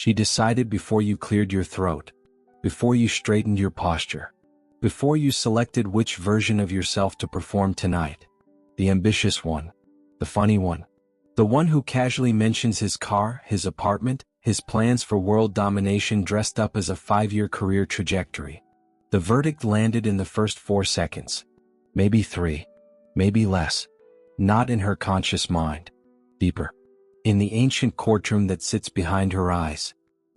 She decided before you cleared your throat, before you straightened your posture, before you selected which version of yourself to perform tonight. The ambitious one, the funny one, the one who casually mentions his car, his apartment, his plans for world domination dressed up as a 5-year career trajectory. The verdict landed in the first 4 seconds. Maybe 3. Maybe less. Not in her conscious mind. Deeper. In the ancient courtroom that sits behind her eyes.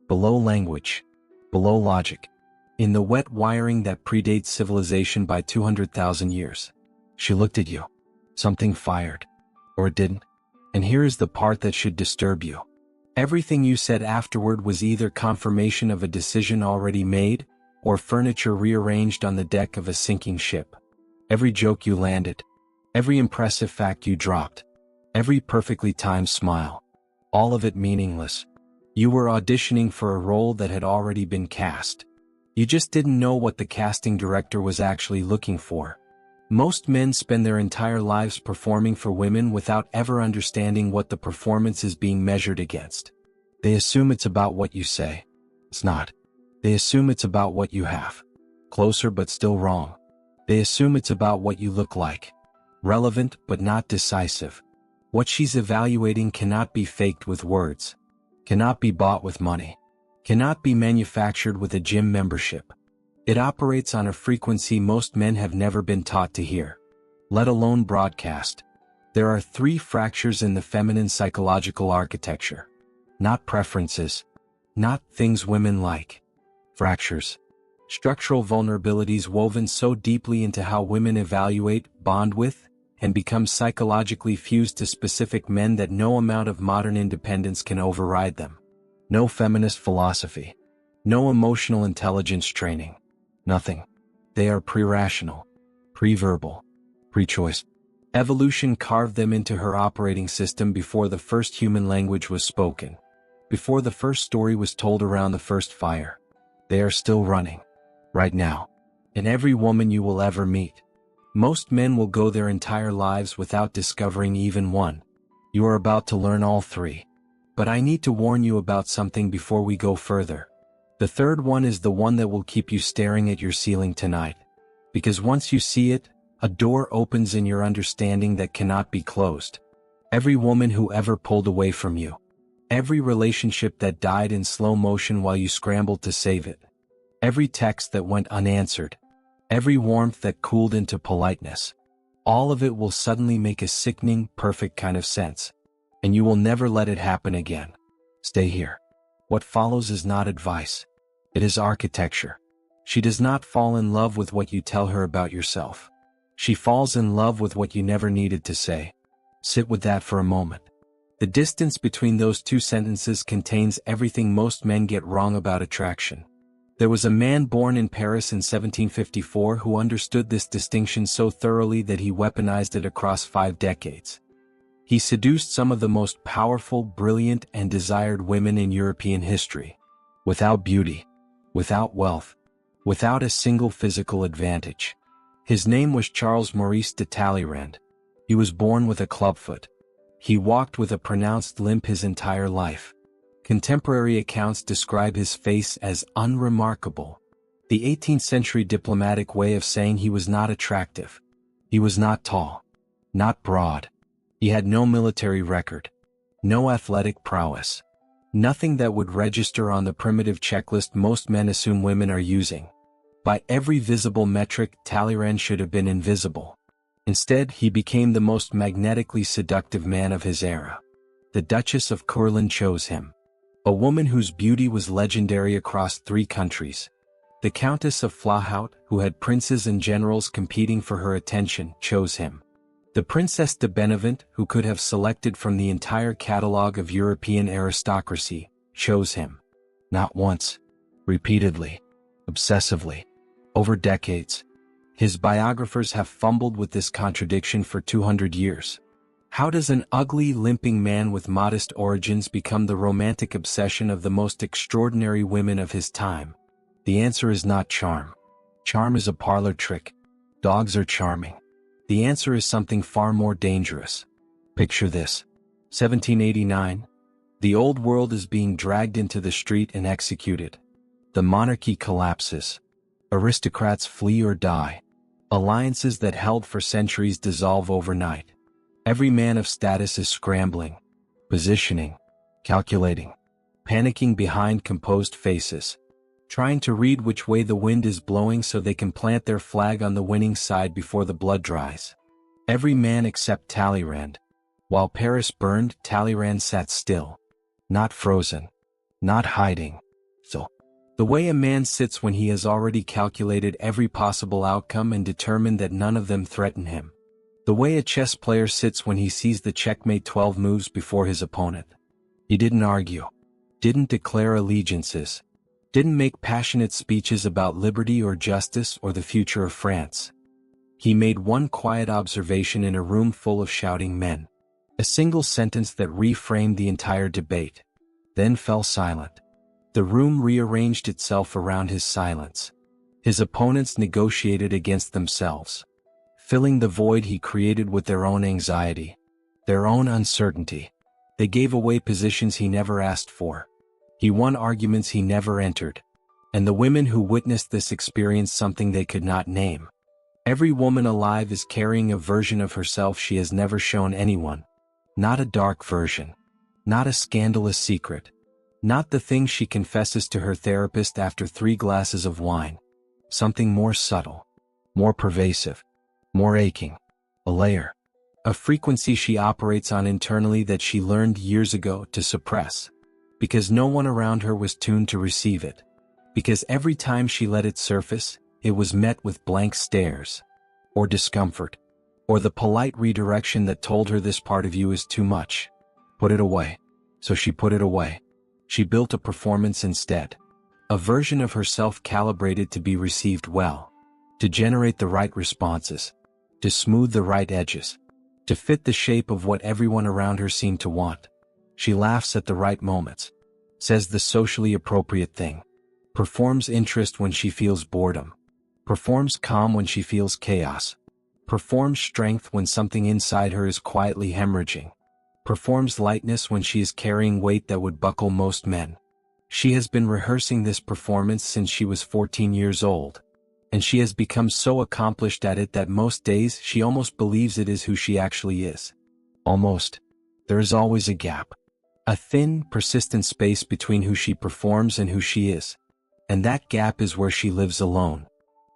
Below language. Below logic. In the wet wiring that predates civilization by 200,000 years. She looked at you. Something fired. Or it didn't. And here is the part that should disturb you. Everything you said afterward was either confirmation of a decision already made, or furniture rearranged on the deck of a sinking ship. Every joke you landed. Every impressive fact you dropped. Every perfectly timed smile. All of it meaningless. You were auditioning for a role that had already been cast. You just didn't know what the casting director was actually looking for. Most men spend their entire lives performing for women without ever understanding what the performance is being measured against. They assume it's about what you say. It's not. They assume it's about what you have. Closer but still wrong. They assume it's about what you look like. Relevant but not decisive. What she's evaluating cannot be faked with words. Cannot be bought with money. Cannot be manufactured with a gym membership. It operates on a frequency most men have never been taught to hear, let alone broadcast. There are 3 fractures in the feminine psychological architecture. Not preferences. Not things women like. Fractures. Structural vulnerabilities woven so deeply into how women evaluate, bond with, and become psychologically fused to specific men that no amount of modern independence can override them. No feminist philosophy. No emotional intelligence training. Nothing. They are pre-rational, pre-verbal, pre-choice. Evolution carved them into her operating system before the first human language was spoken, before the first story was told around the first fire. They are still running, right now, in every woman you will ever meet. Most men will go their entire lives without discovering even one. You are about to learn all 3. But I need to warn you about something before we go further. The third one is the one that will keep you staring at your ceiling tonight. Because once you see it, a door opens in your understanding that cannot be closed. Every woman who ever pulled away from you. Every relationship that died in slow motion while you scrambled to save it. Every text that went unanswered. Every warmth that cooled into politeness. All of it will suddenly make a sickening, perfect kind of sense. And you will never let it happen again. Stay here. What follows is not advice. It is architecture. She does not fall in love with what you tell her about yourself. She falls in love with what you never needed to say. Sit with that for a moment. The distance between those 2 sentences contains everything most men get wrong about attraction. There was a man born in Paris in 1754 who understood this distinction so thoroughly that he weaponized it across 5 decades. He seduced some of the most powerful, brilliant, and desired women in European history. Without beauty. Without wealth. Without a single physical advantage. His name was Charles Maurice de Talleyrand. He was born with a clubfoot. He walked with a pronounced limp his entire life. Contemporary accounts describe his face as unremarkable. The 18th century diplomatic way of saying he was not attractive. He was not tall. Not broad. He had no military record. No athletic prowess. Nothing that would register on the primitive checklist most men assume women are using. By every visible metric, Talleyrand should have been invisible. Instead, he became the most magnetically seductive man of his era. The Duchess of Courland chose him. A woman whose beauty was legendary across 3 countries. The Countess of Flahoudt, who had princes and generals competing for her attention, chose him. The Princess de Benevent, who could have selected from the entire catalogue of European aristocracy, chose him. Not once. Repeatedly. Obsessively. Over decades. His biographers have fumbled with this contradiction for 200 years. How does an ugly, limping man with modest origins become the romantic obsession of the most extraordinary women of his time? The answer is not charm. Charm is a parlor trick. Dogs are charming. The answer is something far more dangerous. Picture this. 1789. The old world is being dragged into the street and executed. The monarchy collapses. Aristocrats flee or die. Alliances that held for centuries dissolve overnight. Every man of status is scrambling, positioning, calculating, panicking behind composed faces, trying to read which way the wind is blowing so they can plant their flag on the winning side before the blood dries. Every man except Talleyrand. While Paris burned, Talleyrand sat still. Not frozen. Not hiding. So, the way a man sits when he has already calculated every possible outcome and determined that none of them threaten him. The way a chess player sits when he sees the checkmate 12 moves before his opponent. He didn't argue. Didn't declare allegiances. Didn't make passionate speeches about liberty or justice or the future of France. He made one quiet observation in a room full of shouting men. A single sentence that reframed the entire debate. Then fell silent. The room rearranged itself around his silence. His opponents negotiated against themselves, filling the void he created with their own anxiety, their own uncertainty. They gave away positions he never asked for. He won arguments he never entered. And the women who witnessed this experienced something they could not name. Every woman alive is carrying a version of herself she has never shown anyone. Not a dark version. Not a scandalous secret. Not the thing she confesses to her therapist after 3 glasses of wine. Something more subtle. More pervasive. More aching. A layer. A frequency she operates on internally that she learned years ago to suppress. Because no one around her was tuned to receive it. Because every time she let it surface, it was met with blank stares. Or discomfort. Or the polite redirection that told her this part of you is too much. Put it away. So she put it away. She built a performance instead. A version of herself calibrated to be received well. To generate the right responses. To smooth the right edges. To fit the shape of what everyone around her seemed to want. She laughs at the right moments. Says the socially appropriate thing. Performs interest when she feels boredom. Performs calm when she feels chaos. Performs strength when something inside her is quietly hemorrhaging. Performs lightness when she is carrying weight that would buckle most men. She has been rehearsing this performance since she was 14 years old. And she has become so accomplished at it that most days she almost believes it is who she actually is. Almost. There is always a gap. A thin, persistent space between who she performs and who she is. And that gap is where she lives alone.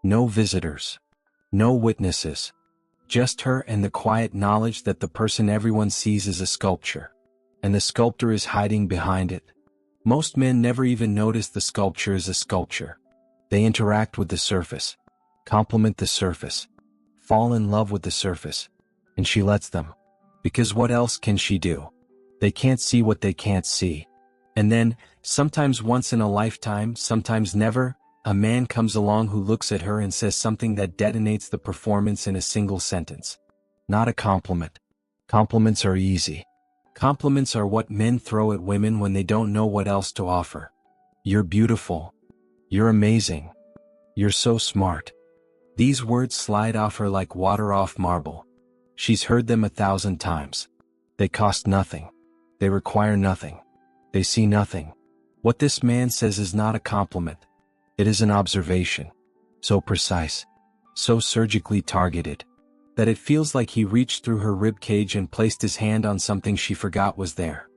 No visitors. No witnesses. Just her and the quiet knowledge that the person everyone sees is a sculpture. And the sculptor is hiding behind it. Most men never even notice the sculpture is a sculpture. They interact with the surface. Compliment the surface. Fall in love with the surface. And she lets them. Because what else can she do? They can't see what they can't see. And then, sometimes once in a lifetime, sometimes never, a man comes along who looks at her and says something that detonates the performance in a single sentence. Not a compliment. Compliments are easy. Compliments are what men throw at women when they don't know what else to offer. You're beautiful. You're amazing. You're so smart. These words slide off her like water off marble. She's heard them 1,000 times. They cost nothing. They require nothing. They see nothing. What this man says is not a compliment. It is an observation. So precise. So surgically targeted. That it feels like he reached through her ribcage and placed his hand on something she forgot was there.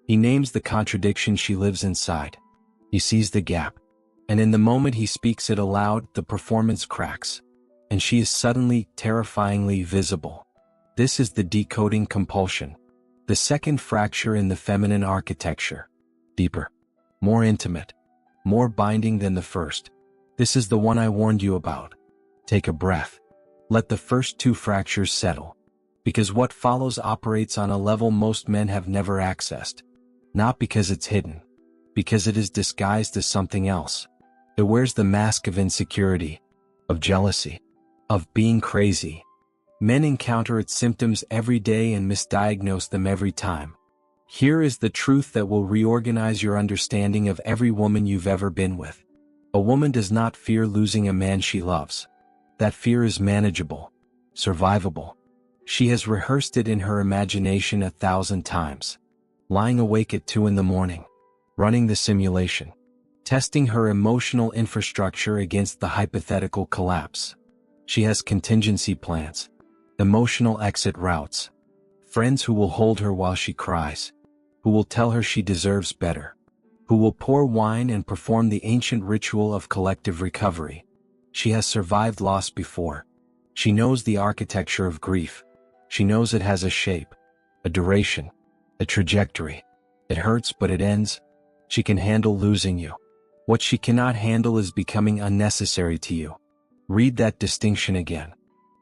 He names the contradiction she lives inside. He sees the gap. And in the moment he speaks it aloud, the performance cracks. And she is suddenly, terrifyingly visible. This is the decoding compulsion. The second fracture in the feminine architecture. Deeper. More intimate. More binding than the first. This is the one I warned you about. Take a breath. Let the first 2 fractures settle. Because what follows operates on a level most men have never accessed. Not because it's hidden. Because it is disguised as something else. It wears the mask of insecurity. Of jealousy. Of being crazy. Men encounter its symptoms every day and misdiagnose them every time. Here is the truth that will reorganize your understanding of every woman you've ever been with. A woman does not fear losing a man she loves. That fear is manageable, survivable. She has rehearsed it in her imagination 1,000 times. lying awake at 2 in the morning, running the simulation, testing her emotional infrastructure against the hypothetical collapse. She has contingency plans, emotional exit routes, friends who will hold her while she cries, who will tell her she deserves better, who will pour wine and perform the ancient ritual of collective recovery. She has survived loss before. She knows the architecture of grief. She knows it has a shape, a duration, a trajectory. It hurts, but it ends. She can handle losing you. What she cannot handle is becoming unnecessary to you. Read that distinction again.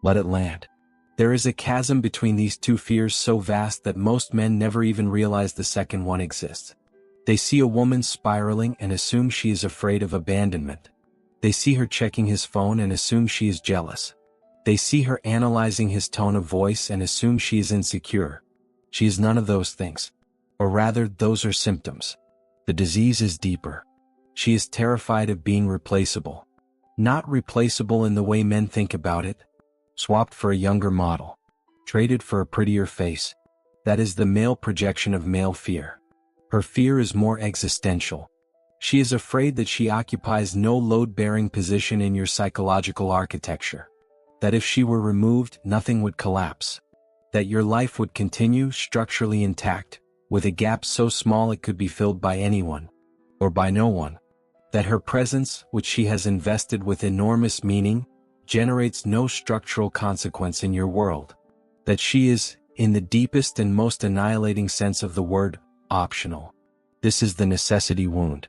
Let it land. There is a chasm between these two fears so vast that most men never even realize the second one exists. They see a woman spiraling and assume she is afraid of abandonment. They see her checking his phone and assume she is jealous. They see her analyzing his tone of voice and assume she is insecure. She is none of those things. Or rather, those are symptoms. The disease is deeper. She is terrified of being replaceable. Not replaceable in the way men think about it. Swapped for a younger model. Traded for a prettier face. That is the male projection of male fear. Her fear is more existential. She is afraid that she occupies no load-bearing position in your psychological architecture. That if she were removed, nothing would collapse. That your life would continue structurally intact, with a gap so small it could be filled by anyone, or by no one. That her presence, which she has invested with enormous meaning, generates no structural consequence in your world. That she is, in the deepest and most annihilating sense of the word, optional. This is the necessity wound.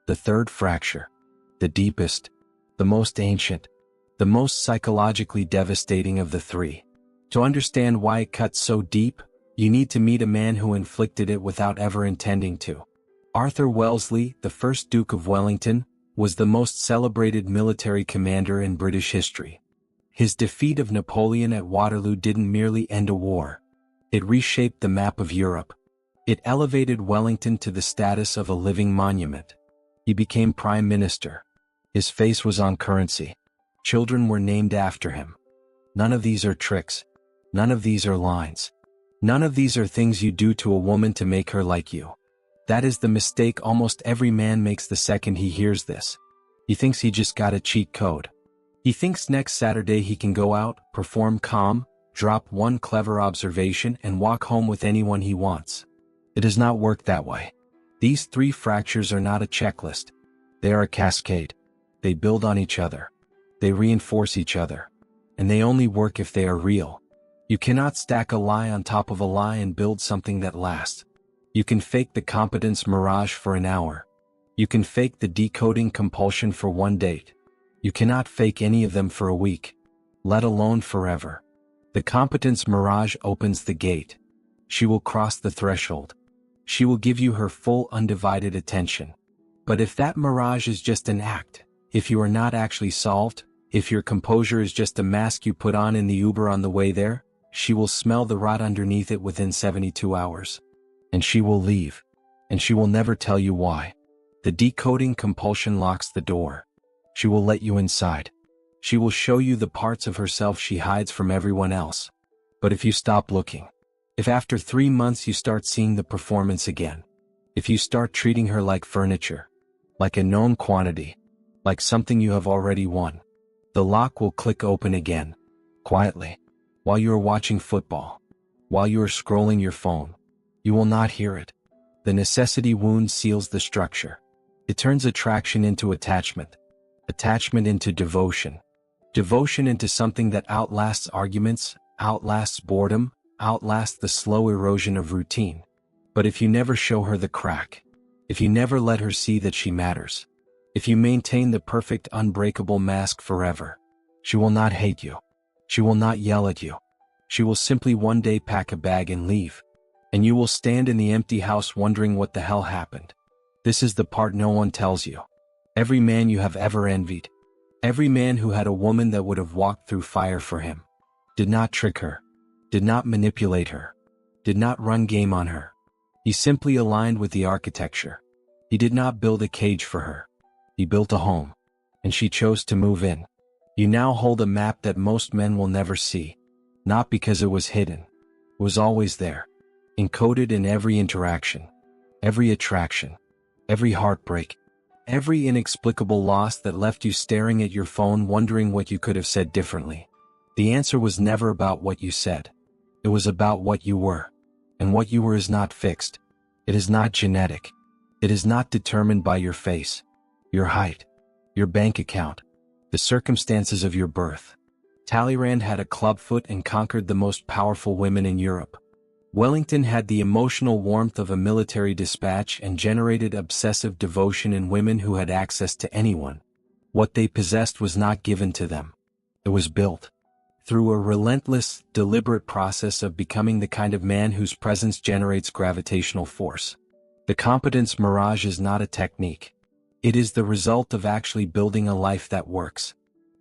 The third fracture. The deepest, the most ancient, the most psychologically devastating of the three. To understand why it cuts so deep, you need to meet a man who inflicted it without ever intending to. Arthur Wellesley, the first Duke of Wellington, was the most celebrated military commander in British history. His defeat of Napoleon at Waterloo didn't merely end a war. It reshaped the map of Europe. It elevated Wellington to the status of a living monument. He became prime minister. His face was on currency. Children were named after him. None of these are tricks. None of these are lines. None of these are things you do to a woman to make her like you. That is the mistake almost every man makes the second he hears this. He thinks he just got a cheat code. He thinks next Saturday he can go out, perform calm, drop one clever observation and walk home with anyone he wants. It does not work that way. These three fractures are not a checklist. They are a cascade. They build on each other. They reinforce each other. And they only work if they are real. You cannot stack a lie on top of a lie and build something that lasts. You can fake the competence mirage for an hour. You can fake the decoding compulsion for one date. You cannot fake any of them for a week, let alone forever. The competence mirage opens the gate. She will cross the threshold. She will give you her full undivided attention. But if that mirage is just an act, if you are not actually solved, if your composure is just a mask you put on in the Uber on the way there, she will smell the rot underneath it within 72 hours. And she will leave. And she will never tell you why. The decoding compulsion locks the door. She will let you inside. She will show you the parts of herself she hides from everyone else. But if you stop looking, if after 3 months you start seeing the performance again, if you start treating her like furniture, like a known quantity, like something you have already won, the lock will click open again, quietly, while you are watching football, while you are scrolling your phone. You will not hear it. The necessity wound seals the structure. It turns attraction into attachment, attachment into devotion, devotion into something that outlasts arguments, outlasts boredom, outlasts the slow erosion of routine. But if you never show her the crack, if you never let her see that she matters, if you maintain the perfect unbreakable mask forever, she will not hate you. She will not yell at you. She will simply one day pack a bag and leave. And you will stand in the empty house wondering what the hell happened. This is the part no one tells you. Every man you have ever envied, every man who had a woman that would have walked through fire for him, did not trick her, did not manipulate her, did not run game on her. He simply aligned with the architecture. He did not build a cage for her. He built a home, and she chose to move in. You now hold a map that most men will never see, not because it was hidden. It was always there. encoded in every interaction, every attraction, every heartbreak, every inexplicable loss that left you staring at your phone wondering what you could have said differently. The answer was never about what you said. It was about what you were. And what you were is not fixed. It is not genetic. It is not determined by your face, your height, your bank account, the circumstances of your birth. Talleyrand had a clubfoot and conquered the most powerful women in Europe. Wellington had the emotional warmth of a military dispatch and generated obsessive devotion in women who had access to anyone. What they possessed was not given to them. It was built. Through a relentless, deliberate process of becoming the kind of man whose presence generates gravitational force. The competence mirage is not a technique. It is the result of actually building a life that works.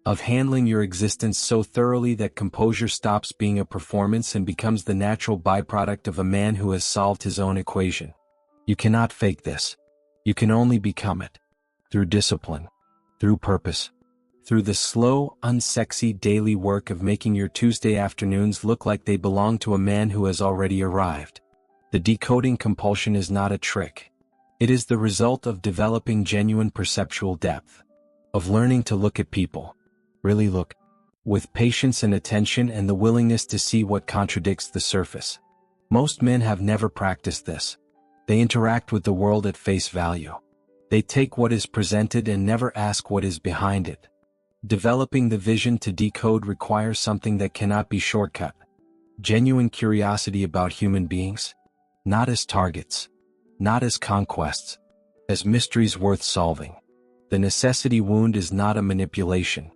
Of handling your existence so thoroughly that composure stops being a performance and becomes the natural byproduct of a man who has solved his own equation. You cannot fake this. You can only become it. Through discipline. Through purpose. Through the slow, unsexy daily work of making your Tuesday afternoons look like they belong to a man who has already arrived. The decoding compulsion is not a trick. It is the result of developing genuine perceptual depth. Of learning to look at people. Really look. With patience and attention and the willingness to see what contradicts the surface. Most men have never practiced this. They interact with the world at face value. They take what is presented and never ask what is behind it. Developing the vision to decode requires something that cannot be shortcut. Genuine curiosity about human beings. Not as targets. Not as conquests. As mysteries worth solving. The necessity wound is not a manipulation.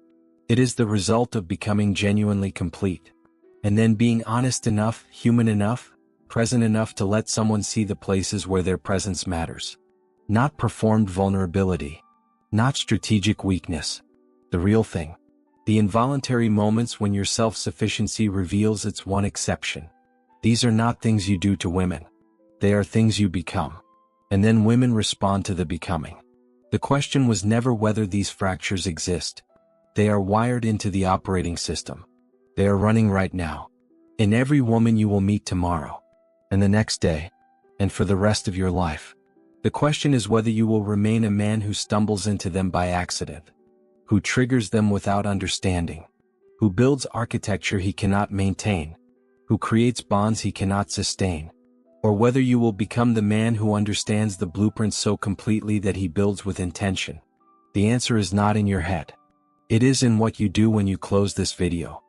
It is the result of becoming genuinely complete. And then being honest enough, human enough, present enough to let someone see the places where their presence matters. Not performed vulnerability. Not strategic weakness. The real thing. The involuntary moments when your self-sufficiency reveals its one exception. These are not things you do to women. They are things you become. And then women respond to the becoming. The question was never whether these fractures exist. They are wired into the operating system. They are running right now. In every woman you will meet tomorrow. And the next day. And for the rest of your life. The question is whether you will remain a man who stumbles into them by accident. Who triggers them without understanding. Who builds architecture he cannot maintain. Who creates bonds he cannot sustain. Or whether you will become the man who understands the blueprint so completely that he builds with intention. The answer is not in your head. It is in what you do when you close this video.